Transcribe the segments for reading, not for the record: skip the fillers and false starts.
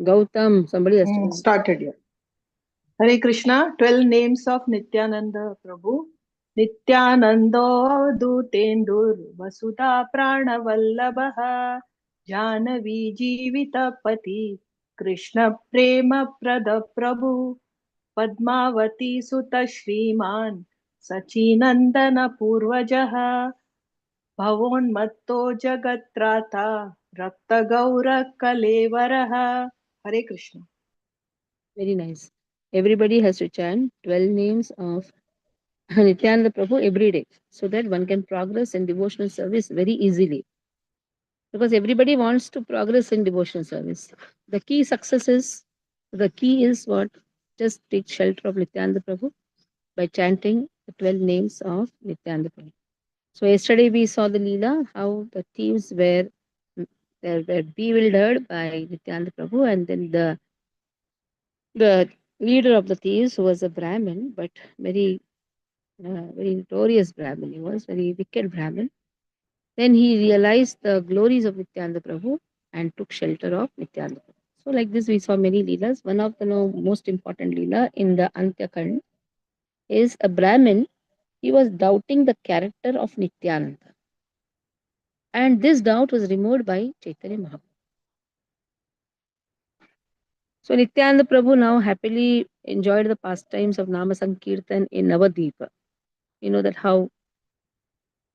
Gautam, somebody has to. Started here. Hare Krishna, 12 names of Nityananda Prabhu. Nityanando Avdutendur Vasudha Pranavallabha Janavi Jivitapati Krishna Prema Prada Prabhu Padmavati Sutta Shriman Sachinandana Purvajaha Bhavonmatto Jagatrata Rakta Gaura Kalevaraha. Hare Krishna. Very nice. Everybody has to chant 12 names of Nityananda Prabhu every day so that one can progress in devotional service very easily. Because everybody wants to progress in devotional service. The key is what? Just take shelter of Nityananda Prabhu by chanting the 12 names of Nityananda Prabhu. So yesterday we saw the Leela, how the thieves were bewildered by Nityananda Prabhu, and then the leader of the thieves, who was a Brahmin, but very notorious Brahmin, he was very wicked Brahmin. Then he realized the glories of Nityananda Prabhu and took shelter of Nityananda Prabhu. So like this, we saw many Leelas. One of the most important Leela in the Antyakand is a Brahmin. He was doubting the character of Nityananda. And this doubt was removed by Chaitanya Mahaprabhu. So Nityananda Prabhu now happily enjoyed the pastimes of Nama Sankirtan in Navadvipa. You know that how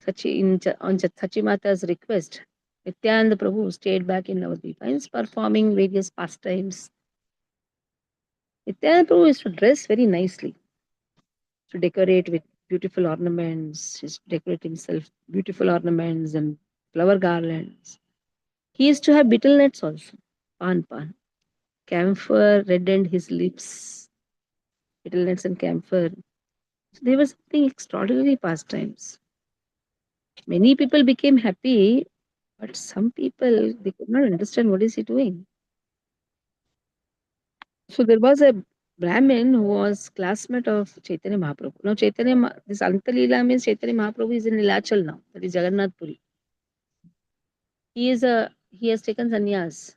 on Sachimata's request, Nityananda Prabhu stayed back in Navadvipa and is performing various pastimes. Nityananda Prabhu used to dress very nicely, to decorate with beautiful ornaments. He used to decorate himself beautiful ornaments and flower garlands. He used to have betel nuts also, pan. Camphor reddened his lips, betel nuts and camphor. So there was something extraordinary pastimes. Many people became happy, but some people they could not understand what is he doing. So there was a Brahmin who was classmate of Chaitanya Mahaprabhu. Now this Antalila means Chaitanya Mahaprabhu is in Nilachal now, that is Jagannath Puri. He has taken sannyas.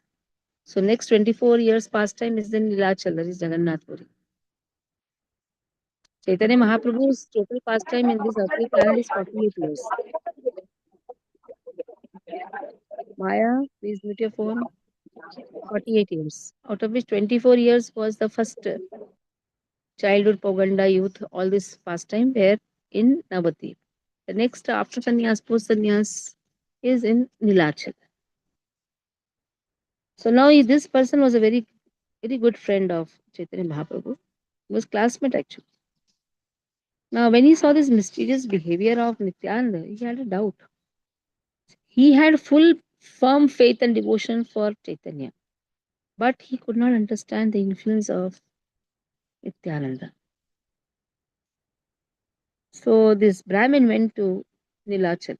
So next 24 years pastime is in Nilachal, that is Jagannath Puri. Chaitanya Mahaprabhu's total pastime in this earthly planet is 48 years. Maya, please mute your phone. 48 years, out of which 24 years was the first childhood, Poganda, youth, all this pastime were in Navadvip. The next after sannyas, post sannyas is in Nilachal. So now this person was a very good friend of Chaitanya Mahaprabhu. He was classmate actually. Now when he saw this mysterious behavior of Nityananda, he had a doubt. He had full firm faith and devotion for Chaitanya, but he could not understand the influence of Nityananda. So this Brahmin went to Nilachal.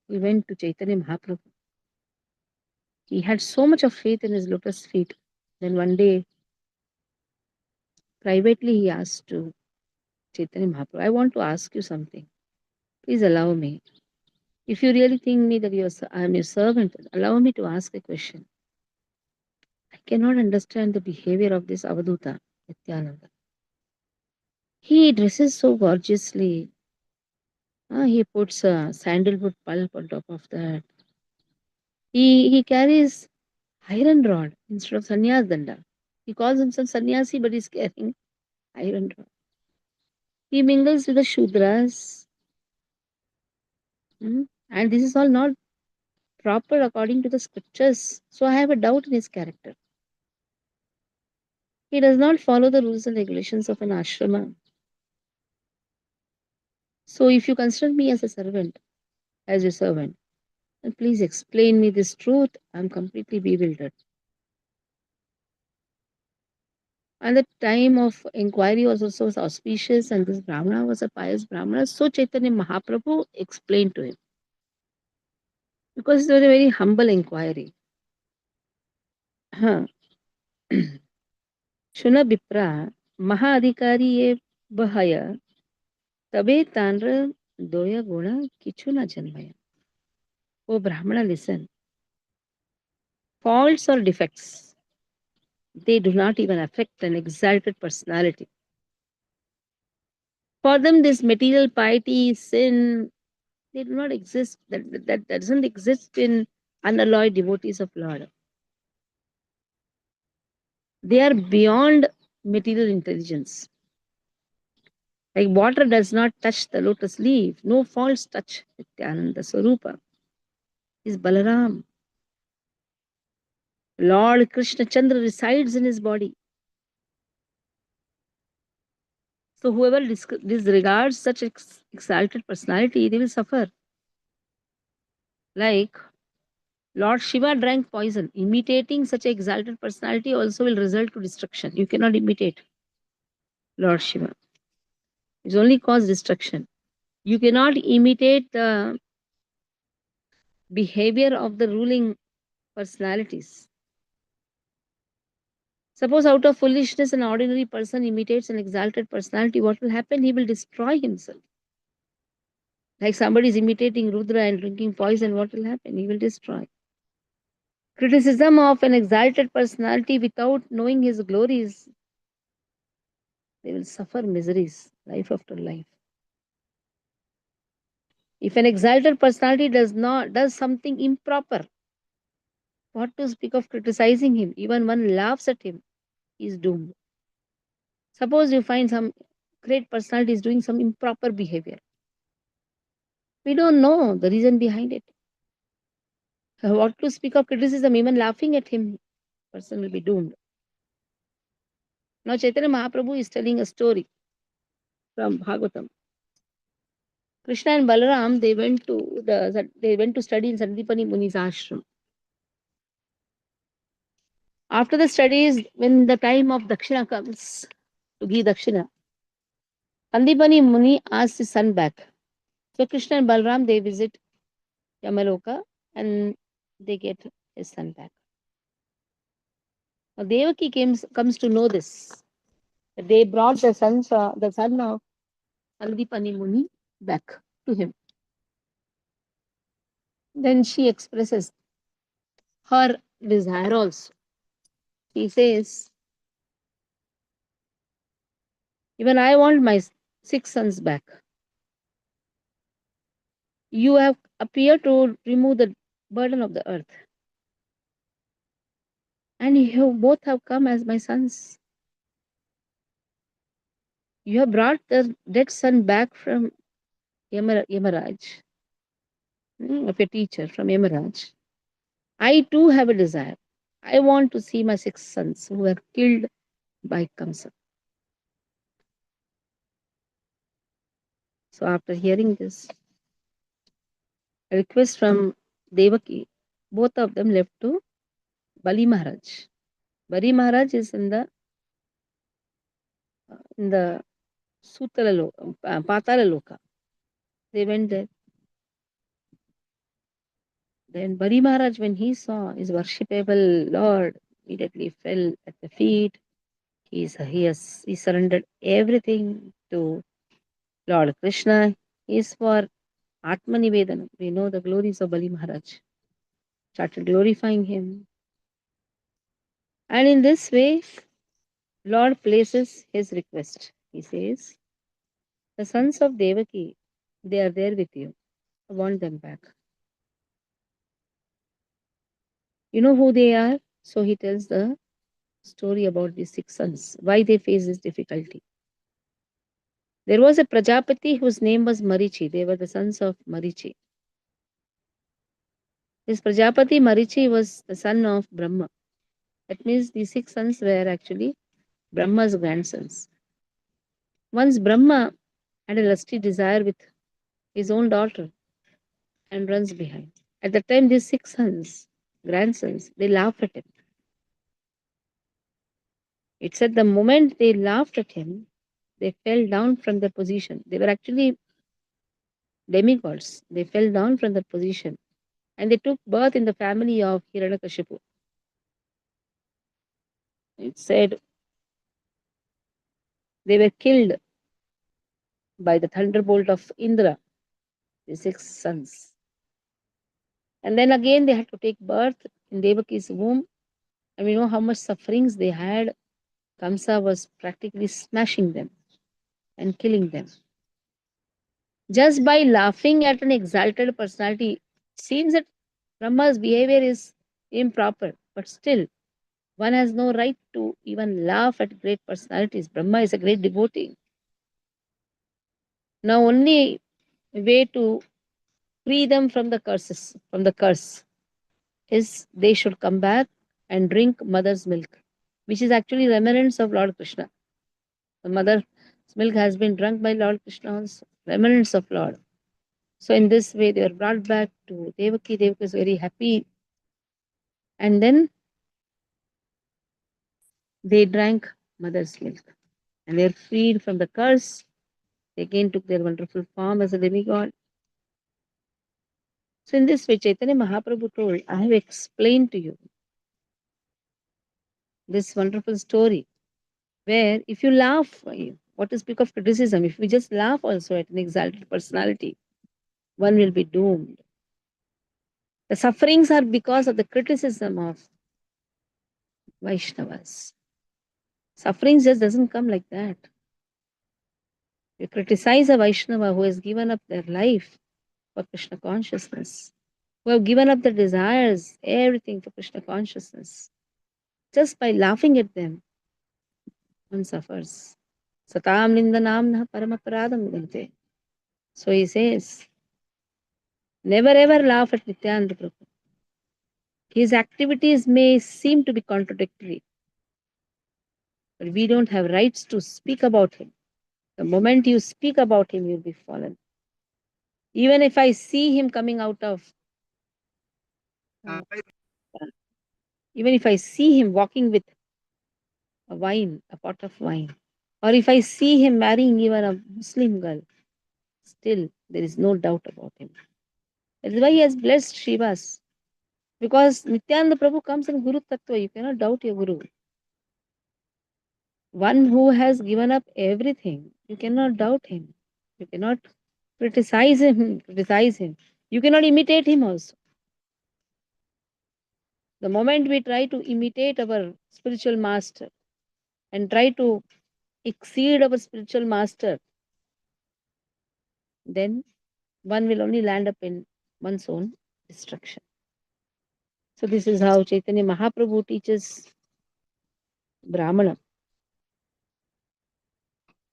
He went to Chaitanya Mahaprabhu. He had so much of faith in his lotus feet. Then one day, privately, he asked to Chaitanya Mahaprabhu, I want to ask you something. Please allow me. If you really think me that I am your servant, allow me to ask a question. I cannot understand the behavior of this Avaduta, Nityananda. He dresses so gorgeously. He puts a sandalwood pulp on top of that. He carries iron rod instead of sannyas danda. He calls himself sannyasi, but he's carrying iron rod. He mingles with the Shudras. And this is all not proper according to the scriptures. So I have a doubt in his character. He does not follow the rules and regulations of an ashrama. So if you consider me as a servant, as your servant, then please explain me this truth. I'm completely bewildered. And the time of inquiry was also auspicious, and this Brahmana was a pious Brahmana. So Chaitanya Mahaprabhu explained to him. Because it was a very humble inquiry. Huh. Shuna Bipra, Mahadhikari ye bahaya, tabe tanra doya guna kichu na janmaya. Oh Brahmana, listen. Faults or defects They do not even affect an exalted personality. For them, this material piety, sin, they do not exist. That doesn't exist in unalloyed devotees of Lord. They are beyond material intelligence. Like water does not touch the lotus leaf, no false touch. Nityananda Swarupa is Balaram. Lord Krishna Chandra resides in his body. So whoever disregards such exalted personality, they will suffer. Like Lord Shiva drank poison. Imitating such exalted personality also will result to destruction. You cannot imitate Lord Shiva. It's only cause destruction. You cannot imitate the behavior of the ruling personalities. Suppose out of foolishness an ordinary person imitates an exalted personality, what will happen? He will destroy himself. Like somebody is imitating Rudra and drinking poison, what will happen? He will destroy. Criticism of an exalted personality without knowing his glories, they will suffer miseries life after life. If an exalted personality does something improper, what to speak of criticizing him? Even one laughs at him, he is doomed. Suppose you find some great personality is doing some improper behavior. We don't know the reason behind it. What to speak of criticism? Even laughing at him, person will be doomed. Now Chaitanya Mahaprabhu is telling a story from Bhagavatam. Krishna and Balaram they went to study in Sandipani Muni's ashram. After the studies, when the time of Dakshina comes to give Dakshina, Sandipani Muni asks his son back. So Krishna and Balaram they visit Yamaloka and they get his son back. Now Devaki comes to know this. They brought the son of Sandipani Muni back to him. Then she expresses her desire also. She says, even I want my 6 sons back. You have appeared to remove the burden of the earth. And you both have come as my sons. You have brought the dead son back from Yamaraj, of a teacher from Yamaraj. I too have a desire. I want to see my 6 sons who were killed by Kamsa. So after hearing this, a request from Devaki, both of them left to Bali Maharaj. Bali Maharaj is in the Sutala Loka, Patala Loka. They went there. Then Bali Maharaj, when he saw his worshipable Lord, immediately fell at the feet. He surrendered everything to Lord Krishna. He is for Atmanivedana. We know the glories of Bali Maharaj. Started glorifying him. And in this way, Lord places his request. He says, the sons of Devaki, they are there with you. I want them back. You know who they are? So he tells the story about these 6 sons, why they face this difficulty. There was a Prajapati whose name was Marichi. They were the sons of Marichi. This Prajapati Marichi was the son of Brahma. That means these 6 sons were actually Brahma's grandsons. Once Brahma had a lusty desire with his own daughter and runs behind. At the time, these 6 sons, grandsons, they laughed at him. It said the moment they laughed at him, they fell down from their position. They were actually demigods. They fell down from their position and they took birth in the family of Hiranyakashipu. It said they were killed by the thunderbolt of Indra, the 6 sons. And then again they had to take birth in Devaki's womb And we know how much sufferings they had. Kamsa was practically smashing them and killing them. Just by laughing at an exalted personality, seems that Brahma's behavior is improper, but still, one has no right to even laugh at great personalities. Brahma is a great devotee. Now, only way to free them from the curses, from the curse, is they should come back and drink mother's milk, which is actually remnants of Lord Krishna. The mother's milk has been drunk by Lord Krishna's remnants of Lord. So in this way, they were brought back to Devaki. Devaki is very happy, and then they drank mother's milk, and they are freed from the curse. They again took their wonderful form as a demigod. So in this way, Chaitanya Mahaprabhu told, I have explained to you this wonderful story where if you laugh, what is speak of criticism? If we just laugh also at an exalted personality, one will be doomed. The sufferings are because of the criticism of Vaishnavas. Suffering just doesn't come like that. You criticize a Vaishnava who has given up their life for Krishna consciousness, who have given up their desires, everything for Krishna consciousness. Just by laughing at them, one suffers. Satam nindanamna paramaparadam vidante. So he says, never ever laugh at Nityananda Prabhu. His activities may seem to be contradictory, but we don't have rights to speak about him. The moment you speak about him, you'll be fallen. Even if I see him coming out of, uh, even if I see him walking with a wine, a pot of wine, or if I see him marrying even a Muslim girl, still there is no doubt about him. That is why he has blessed Shivas. Because Nityananda Prabhu comes in Guru Tattva, you cannot doubt your Guru. One who has given up everything, you cannot doubt him. You cannot criticize him. You cannot imitate him also. The moment we try to imitate our spiritual master and try to exceed our spiritual master, then one will only land up in one's own destruction. So this is how Chaitanya Mahaprabhu teaches Brahmana.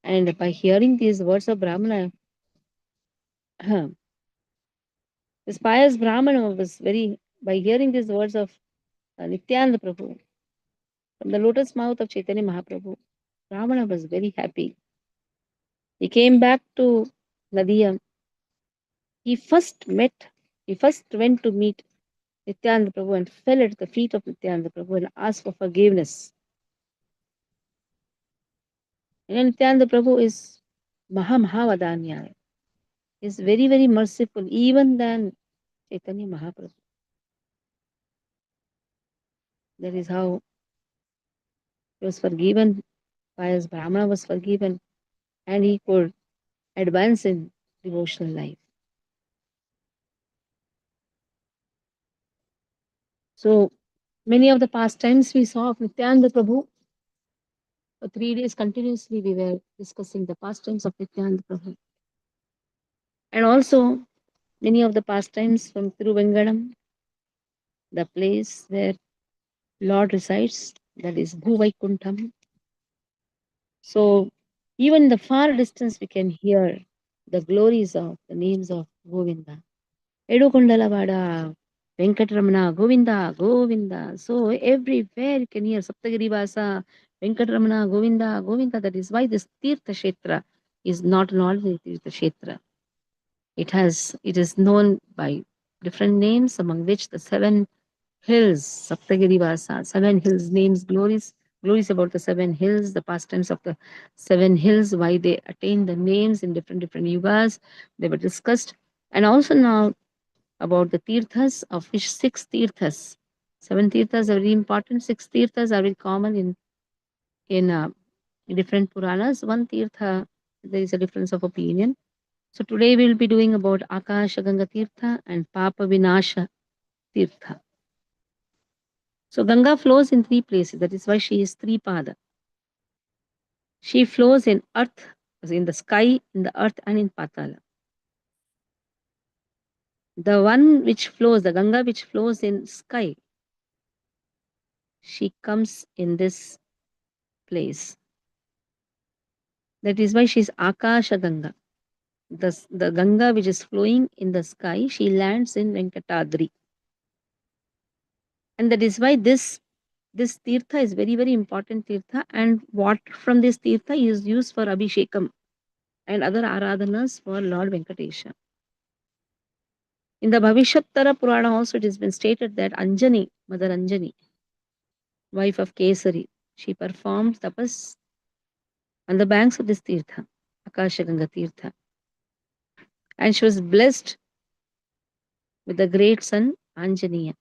And by hearing these words of Brahmana, this pious Brahmana was very, by hearing these words of Nityananda Prabhu from the lotus mouth of Chaitanya Mahaprabhu, Brahmana was very happy. He came back to Nadiyam. He first met, he first went to meet Nityananda Prabhu and fell at the feet of Nityananda Prabhu and asked for forgiveness. And Nityananda Prabhu is Mahavadanyaya. He is very, very merciful, even than Chaitanya Mahaprabhu. That is how he was forgiven, pious Brahmana was forgiven, and he could advance in devotional life. So many of the pastimes we saw of Nityananda Prabhu, for 3 days continuously we were discussing the pastimes of Nityananda Prabhu. And also many of the pastimes from Tiruvengadam, the place where Lord resides, that is Bhuvaikuntham. So even in the far distance we can hear the glories of the names of Govinda. Edukondalavada, Venkatramana, Govinda, Govinda. So everywhere you can hear Saptagiri Vasa, Venkatramana, Govinda, Govinda. That is why this Tirtha Kshetra is not an ordinary Tirtha Kshetra. It is known by different names, among which the 7 hills, Saptagiri Vasa, 7 hills names, glories about the 7 hills, the pastimes of the 7 hills, why they attained the names in different yugas. They were discussed. And also now about the tirthas, of which 6 tirthas. 7 tirthas are very important. 6 tirthas are very common in different Puranas. One tirtha, there is a difference of opinion. So today we will be doing about Akasha Ganga Tirtha and Papa Vinasha Tirtha. So Ganga flows in three places. That is why she is Tripada. She flows in earth, in the sky, in the earth, and in Patala. The one which flows, the Ganga which flows in sky, she comes in this place. That is why she is Akasha Ganga. The Ganga which is flowing in the sky, she lands in Venkatadri. And that is why this tirtha is very, very important tirtha. And water from this tirtha is used for Abhishekam and other aradhanas for Lord Venkatesha. In the Bhavishattara Purana also it has been stated that Anjani, Mother Anjani, wife of Kesari, she performed tapas on the banks of this tirtha, Akashaganga Tirtha. And she was blessed with the great son Anjaneya.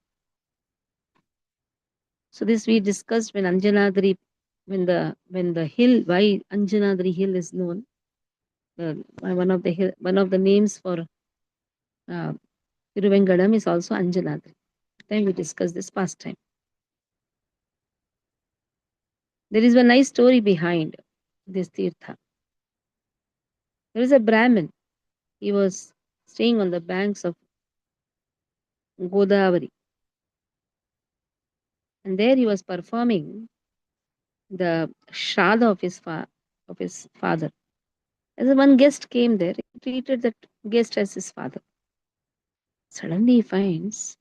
So this we discussed when Anjanadri, when the hill, why Anjanadri hill is known. One of the names for uh, Tiruvengadam is also Anjanadri. Then we discussed this past time. There is a nice story behind this tirtha. There is a Brahmin. He was staying on the banks of Godavari. And there he was performing the Shraddha of his father. As one guest came there, he treated that guest as his father. Suddenly he finds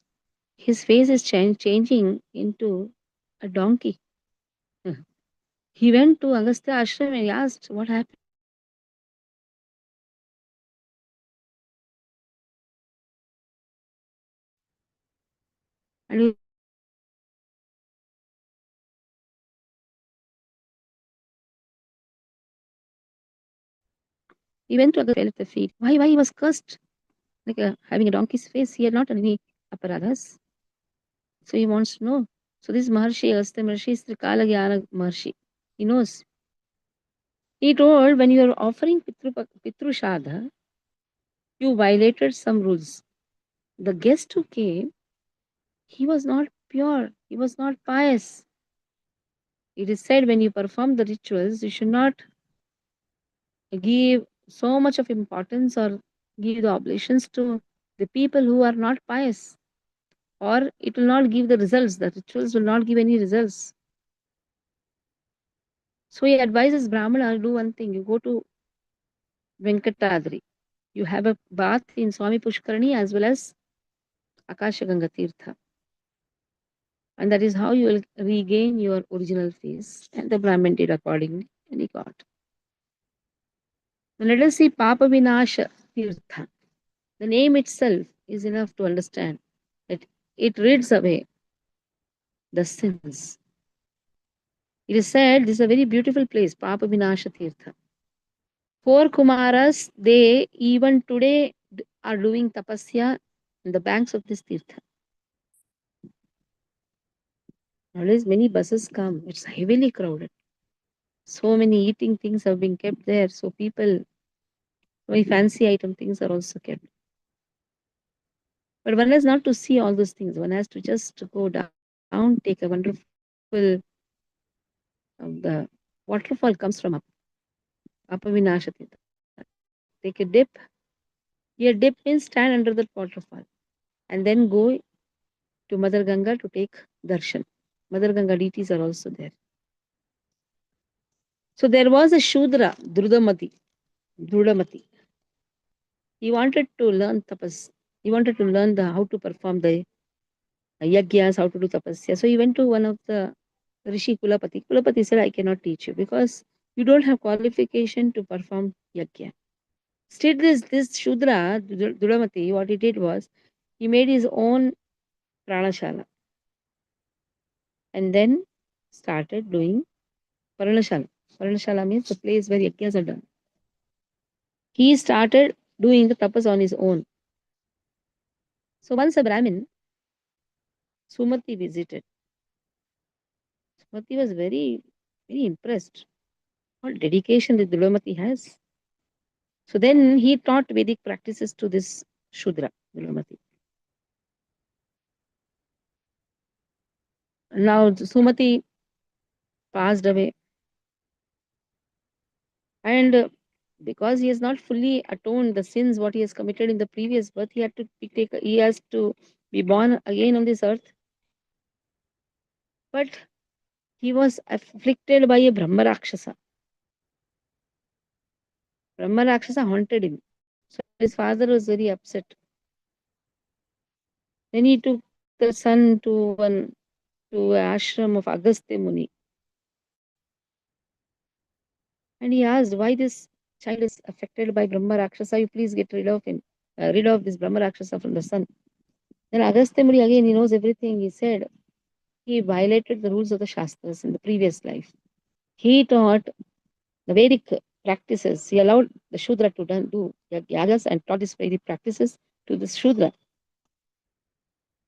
his face is changing into a donkey. He went to Agastya Ashram and he asked what happened. And he was very he went to Agastya, fell at the feet. Why he was cursed? Like having a donkey's face. He had not done any aparadhas. So he wants to know. So this Maharshi, Agastya Maharshi, is Trikala Gyana Maharshi. He knows. He told when you are offering Pitru Shadha, you violated some rules. The guest who came, he was not pure, he was not pious. It is said when you perform the rituals, you should not give so much of importance or give the oblations to the people who are not pious, or it will not give the results. The rituals will not give any results. So he advises Brahmana do one thing: you go to Venkatadri, you have a bath in Swami Pushkarani as well as Akashaganga Tirtha. And that is how you will regain your original face. And the Brahmin did accordingly, and he got. Now let us see Papa Vinasha Tirtha. The name itself is enough to understand that it rids away the sins. It is said this is a very beautiful place, Papa Vinasha Tirtha. Four Kumaras, they even today are doing tapasya on the banks of this Tirtha. Nowadays, many buses come, it's heavily crowded. So many eating things have been kept there, so people, very fancy item things are also kept. But one has not to see all those things. One has to just go down, take a wonderful the waterfall comes from up, Upper Vinashatirtha. Take a dip. Here dip means stand under that waterfall. And then go to Mother Ganga to take darshan. Mother Ganga deities are also there. So there was a Shudra, Drudamati. He wanted to learn tapas. He wanted to learn how to perform the yagyas, how to do tapasya. So he went to one of the Rishi Kulapati. Kulapati said, I cannot teach you because you don't have qualification to perform yagya. Still, this Shudra, Dulamati, what he did was, he made his own pranashala and then started doing paranashala. Paranashala means the place where yagyas are done. He started doing the tapas on his own. So once a Brahmin, Sumati visited. Sumati was very, very impressed. What dedication that Dulamati has. So then he taught Vedic practices to this Shudra, Dulamati. Now Sumati passed away, and because he has not fully atoned the sins what he has committed in the previous birth, he has to be born again on this earth. But he was afflicted by a Brahma Rakshasa. Brahma Rakshasa haunted him. So his father was very upset. Then he took the son to an ashram of Agastya Muni, and he asked why this child is affected by Brahma Rakshasa. You please get rid of him, rid of this Brahma Rakshasa from the son. Then Agastya Muni again, he knows everything. He said he violated the rules of the Shastras in the previous life. He taught the Vedic practices. He allowed the Shudra to do yagas and taught these Vedic practices to the Shudra.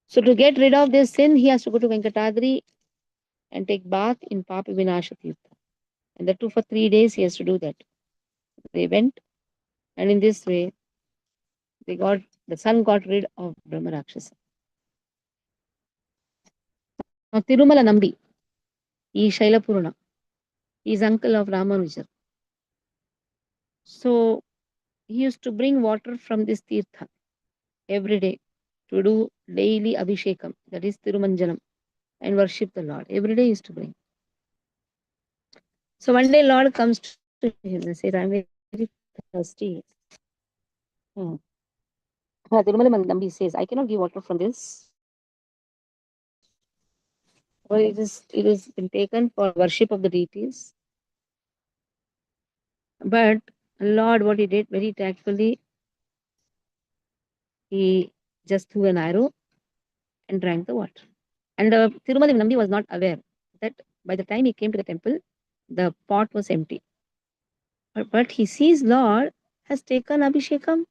So to get rid of this sin, he has to go to Venkatadri and take bath in Papa Vinasha Tirtha. And that too for 3 days he has to do that. They went, and in this way, the son got rid of Brahma Rakshasa. Now Tirumala Nambi, he is Shailapurana. He is uncle of Ramanujar. So he used to bring water from this Tirtha every day to do daily Abhishekam, that is Tirumanjalam, and worship the Lord. Every day he used to bring. So one day Lord comes to him and says, I'm very thirsty. Tirumala Nambi says, I cannot give water from this. Well, it is been taken for worship of the deities. But Lord, what he did very tactfully, he just threw an arrow and drank the water. And Tirumala Nambi was not aware that by the time he came to the temple, the pot was empty. But he sees Lord has taken Abhishekam.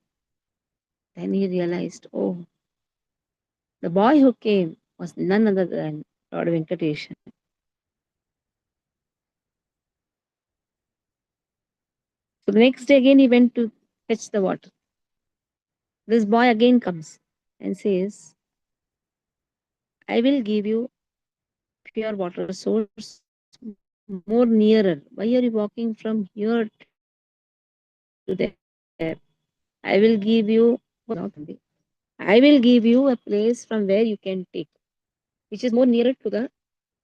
Then he realized, oh, the boy who came was none other than Lord Venkatesha. So the next day again he went to fetch the water. This boy again comes and says, I will give you pure water source more nearer. Why are you walking from here to there? I will give you was not only. I will give you a place from where you can take, which is more nearer to the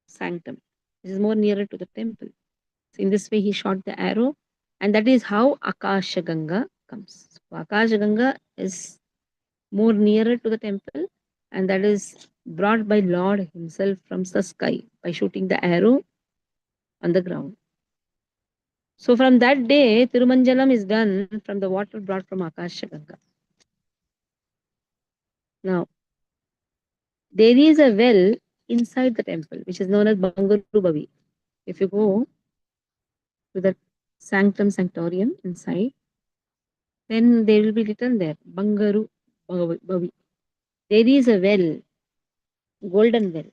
sanctum, which is more nearer to the temple. So in this way, he shot the arrow, and that is how Akasha Ganga comes. So Akasha Ganga is more nearer to the temple, and that is brought by Lord himself from the sky by shooting the arrow on the ground. So from that day, Tirumanjalam is done from the water brought from Akasha Ganga. Now, there is a well inside the temple, which is known as Bangaru Bavi. If you go to the sanctum sanctorium inside, then there will be written there, Bangaru Bavi. There is a well, golden well.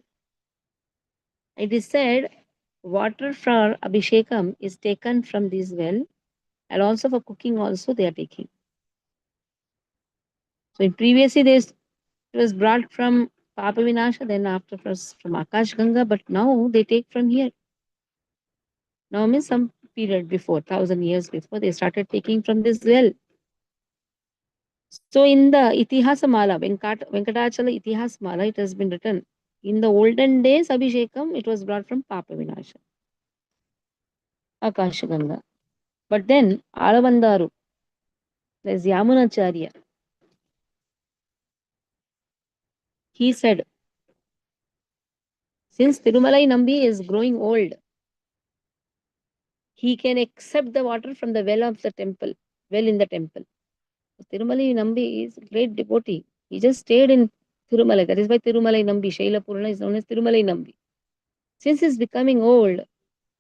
It is said water for Abhishekam is taken from this well, and also for cooking also they are taking. So in previously days it was brought from Papa Vinasha, then after first from Akash Ganga, but now they take from here. Now means some period before, 1,000 years before, they started taking from this well. So in the Itihasamala, Venkatachala Itihasamala, it has been written, in the olden days, Abhishekam, it was brought from Papa Vinasha, Akasha Ganga. But then, Alavandaru, there's Yamunacharya, he said, since Tirumalai Nambi is growing old, he can accept the water from the well of the temple, well in the temple. Tirumalai Nambi is a great devotee. He just stayed in Tirumalai. That is why Tirumalai Nambi, Shaila Purana is known as Tirumalai Nambi. Since he's becoming old,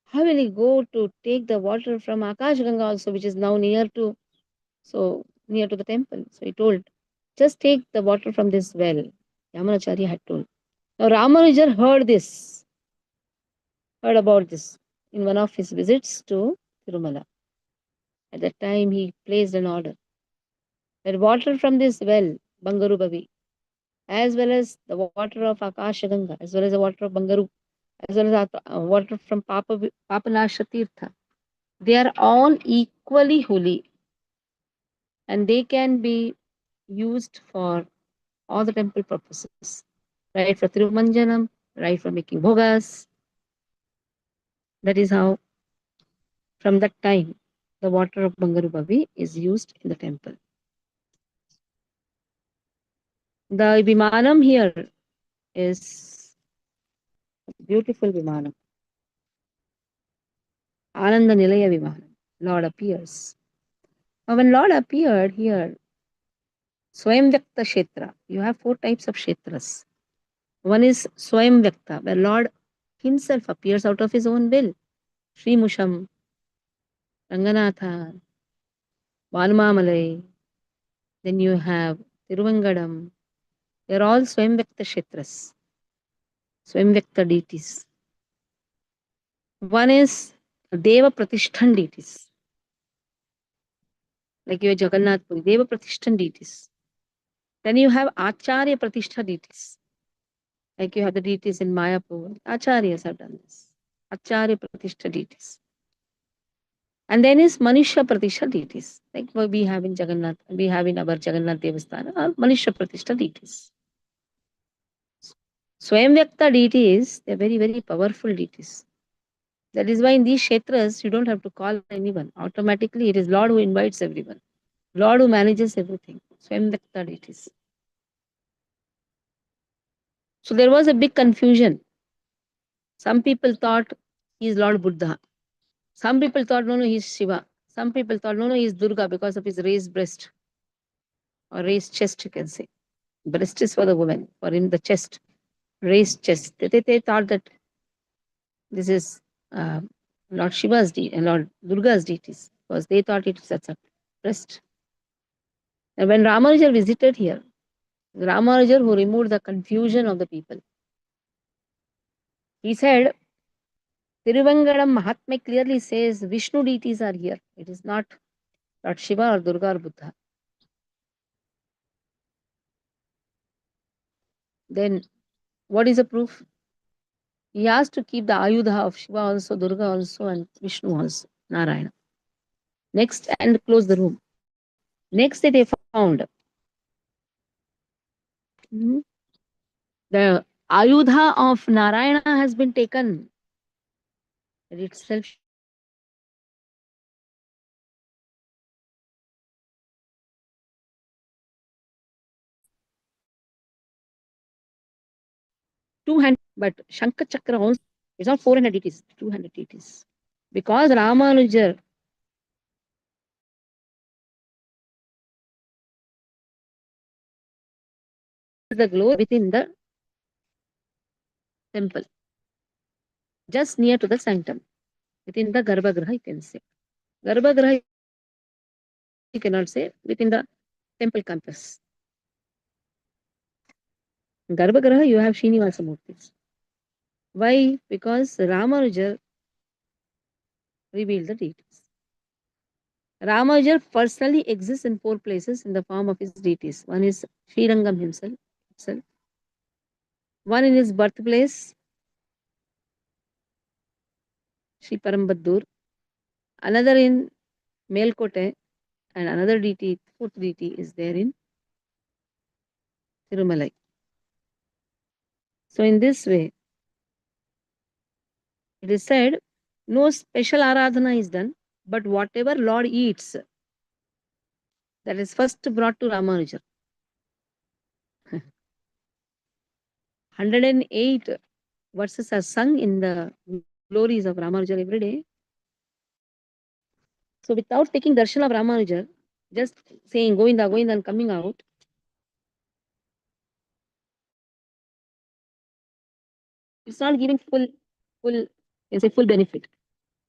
how will he go to take the water from Akash Ganga also, which is now near to the temple? So he told, just take the water from this well. Yamunacharya had told. Now Ramanujar heard about this in one of his visits to Tirumala. At that time, he placed an order that water from this well, Bangaru Bavi, as well as the water of Akasha Ganga, as well as the water of Bangaru as well as water from Papanasha Tirtha. They are all equally holy and they can be used for all the temple purposes, right? For Tirumanjanam, right? For making bhogas. That is how, from that time, the water of Bangarubavi is used in the temple. The Vimanam here is beautiful Vimanam. Ananda Nilaya Vimanam. Lord appears. Now, when Lord appeared here, Swayam Vyakta Kshetra, you have 4 types of Kshetras. One is Swayam Vyakta, where Lord himself appears out of his own will. Sri Musham, Ranganatha, Vanumamalai. Then you have Tiruvangadam. They're all Swayam Vyakta Kshetras, Swayam Vyakta deities. One is Deva Pratishtan deities, like your Jagannath Puri, Deva Pratishtan deities. Then you have Acharya Pratishtha deities, like you have the deities in Mayapur. Acharyas have done this. Acharya Pratishtha deities. And then is Manisha Pratishtha deities, like what we have in Jagannath, we have in our Jagannath Devasthana, or Manisha Pratishtha deities. Swayam Vyakta deities, they're very, very powerful deities. That is why in these kshetras, you don't have to call anyone. Automatically, it is Lord who invites everyone. Lord who manages everything. Swayam Vyakta deities. So there was a big confusion. Some people thought he is Lord Buddha. Some people thought, no, he is Shiva. Some people thought, no, he is Durga because of his raised breast or raised chest, you can say. Breast is for the woman, for him, the chest, raised chest. They thought that this is uh, Lord Shiva's deity and Lord Durga's deities because they thought it is a breast. And when Ramanuja visited here, Ramanuja who removed the confusion of the people, he said, Tiruvangadam Mahatma clearly says Vishnu deities are here. It is not Lord Shiva or Durga or Buddha. Then what is the proof? He asked to keep the Ayudha of Shiva also, Durga also, and Vishnu also, Narayana. Next, and close the room. Next day they found hmm, the Ayudha of Narayana has been taken. It itself shows that two-handed, but Shankar Chakra also, it's not 400 deities, 200 deities. Because Ramanujar is the glory within the temple, just near to the sanctum, within the Garbhagriha, you can say. Garbhagriha, you cannot say, within the temple campus. In Garbhagriha, you have Srinivasa Murtis. Why? Because Ramanujar revealed the deities. Ramanujar personally exists in 4 places in the form of his deities. One is Srirangam himself. One in his birthplace, Sri Parambadur. Another in Melkote, and another deity, fourth deity, is there in Tirumalai. So, in this way, it is said no special aradhana is done, but whatever Lord eats, that is first brought to Ramanuja. 108 verses are sung in the glories of Ramanuja every day. So, without taking darshan of Ramanuja, just saying Govinda, Govinda, and coming out, it's not giving full, you say full benefit.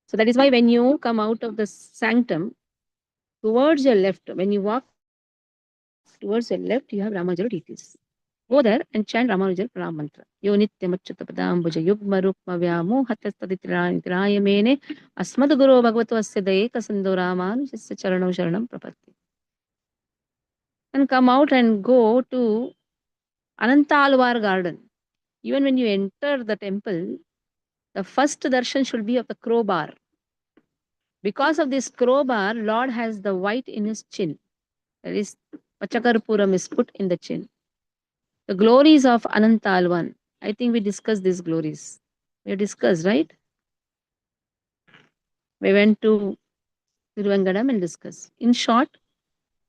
So that is why when you come out of the sanctum, towards your left, when you walk towards your left, you have Ramanuja deities. Go there and chant Ramanuja Pranam Mantra. Yo nityamachyuta padambuja yugma rukma vyamo hatastaditiraya mene asmad guru bhagavato asya daye kasando ramanujasya charano sharanam prapatti. And come out and go to Anantalwar garden. Even when you enter the temple, The first darshan should be of the crowbar. Because of this crowbar, Lord has the white in his chin. That is, Pachakarpuram is put in the chin. The glories of Anantalvan. I think we discussed these glories. We discussed, right? We went to Tiruvangadam and discussed. In short,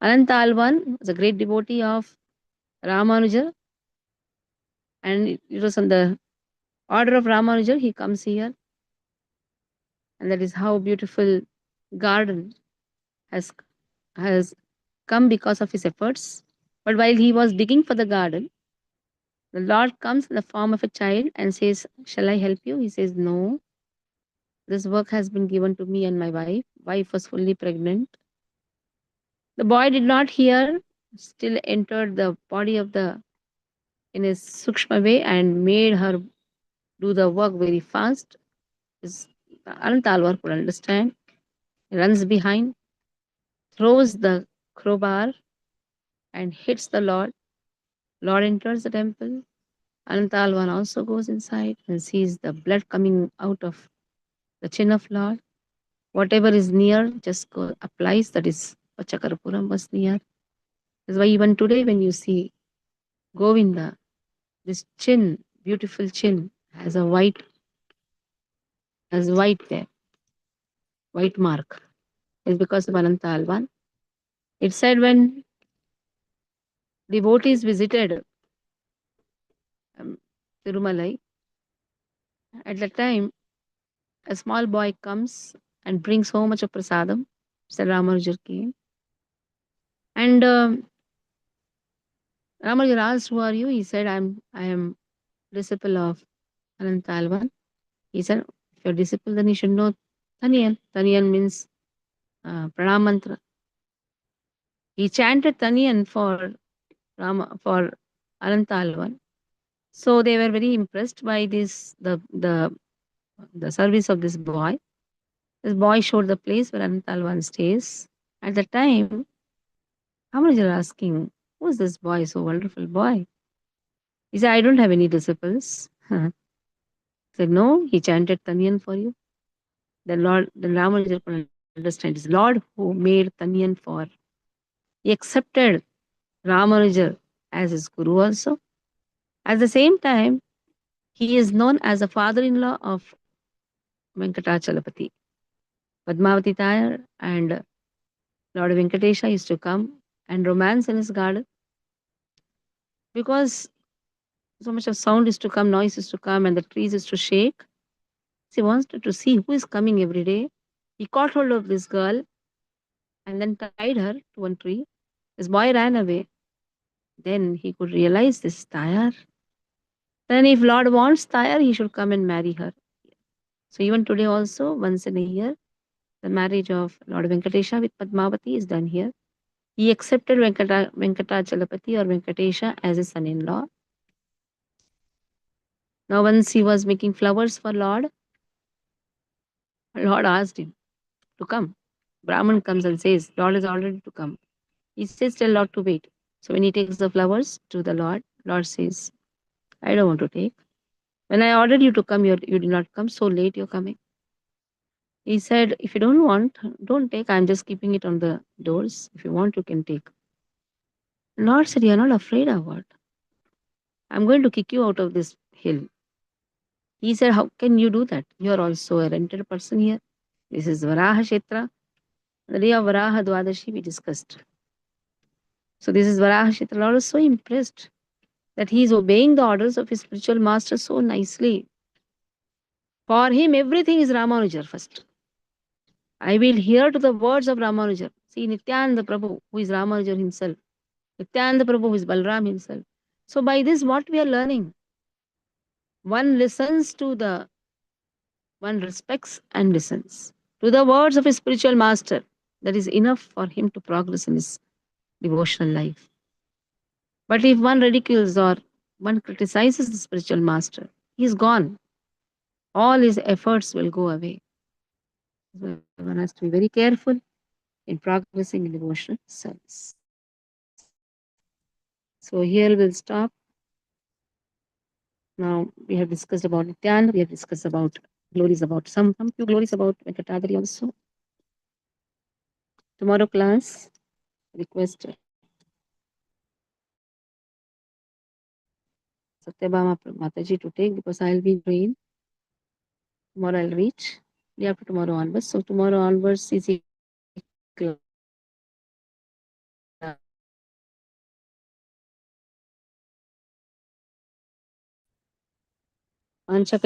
Anantalvan was a great devotee of Ramanuja, and it was on the order of Ramanuja. He comes here, and that is how beautiful garden has has come because of his efforts. But while he was digging for the garden, the Lord comes in the form of a child and says, "Shall I help you?" He says, "No. This work has been given to me and my wife. Wife was fully pregnant." The boy did not hear, still entered the body of the in a sukshma way and made her do the work very fast. Is Anantalwar could understand. He runs behind, throws the crowbar and hits the Lord. Lord enters the temple. Anantalwan also goes inside and sees the blood coming out of the chin of Lord. Whatever is near just applies. That is what Chakarapuram was near. That's why even today when you see Govinda, this chin, beautiful chin, has white there, white mark. Is because of Anantalwan. It said when devotees visited um, Tirumalai, at that time a small boy comes and brings so much of prasadam. Sir Ramanujar came. And Ramanujar asked, "Who are you?" He said, I am disciple of Anantalvan. He said, "If you're disciple, then you should know Taniyan." Taniyan means pranam mantra. He chanted Taniyan for Anantalvan. So they were very impressed by the service of this boy. This boy showed the place where Anantalvan stays. At the time, Ramanujar asking, "Who is this boy, so wonderful boy?" He said, "I don't have any disciples." He said, "No, he chanted Tanyan for you." Then Ramanuja could understand. It's Lord who made Tanyan for. He accepted Ramanuja as his guru also. At the same time, he is known as the father-in-law of Venkatachalapati. Padmavati Tayar and Lord Venkatesha used to come and romance in his garden because so much of sound is to come, noise is to come, and the trees is to shake. He wanted to see who is coming every day. He caught hold of this girl and then tied her to one tree. This boy ran away. Then he could realize this Tayar. Then, if Lord wants Tayar, he should come and marry her. So, even today, also, once in a year, the marriage of Lord Venkatesha with Padmavati is done here. He accepted Venkatachalapati or Venkatesha as his son in law. Now, once he was making flowers for Lord asked him to come. Brahman comes and says, "Lord is already to come." He says, "Tell Lord to wait." So when he takes the flowers to the Lord says, "I don't want to take. When I ordered you to come, you did not come. So late you're coming." He said, "If you don't want, don't take. I'm just keeping it on the doors. If you want, you can take." Lord said, "You're not afraid of what? I'm going to kick you out of this hill." He said, "How can you do that? You're also a rented person here. This is Varaha Kshetra. The day of Varaha Dwadashi we discussed. So this is Varaha Kshetra." Lord was so impressed that he is obeying the orders of his spiritual master so nicely. For him, everything is Ramanujar first. I will hear to the words of Ramanujar. See, Nityananda Prabhu, who is Ramanujar himself. Nityananda Prabhu, who is Balram himself. So by this, what we are learning? One listens to one respects and listens to the words of his spiritual master. That is enough for him to progress in his devotional life. But if one ridicules or one criticizes the spiritual master, he is gone. All his efforts will go away. So one has to be very careful in progressing in devotional service. So here we'll stop. Now we have discussed about Nityan, we have discussed about glories about some few glories about Venkatadari also. Tomorrow class, request Satyabhama Mataji to take because I'll be in train. Tomorrow I'll reach. Day after tomorrow onwards. So tomorrow onwards is a class. Ancha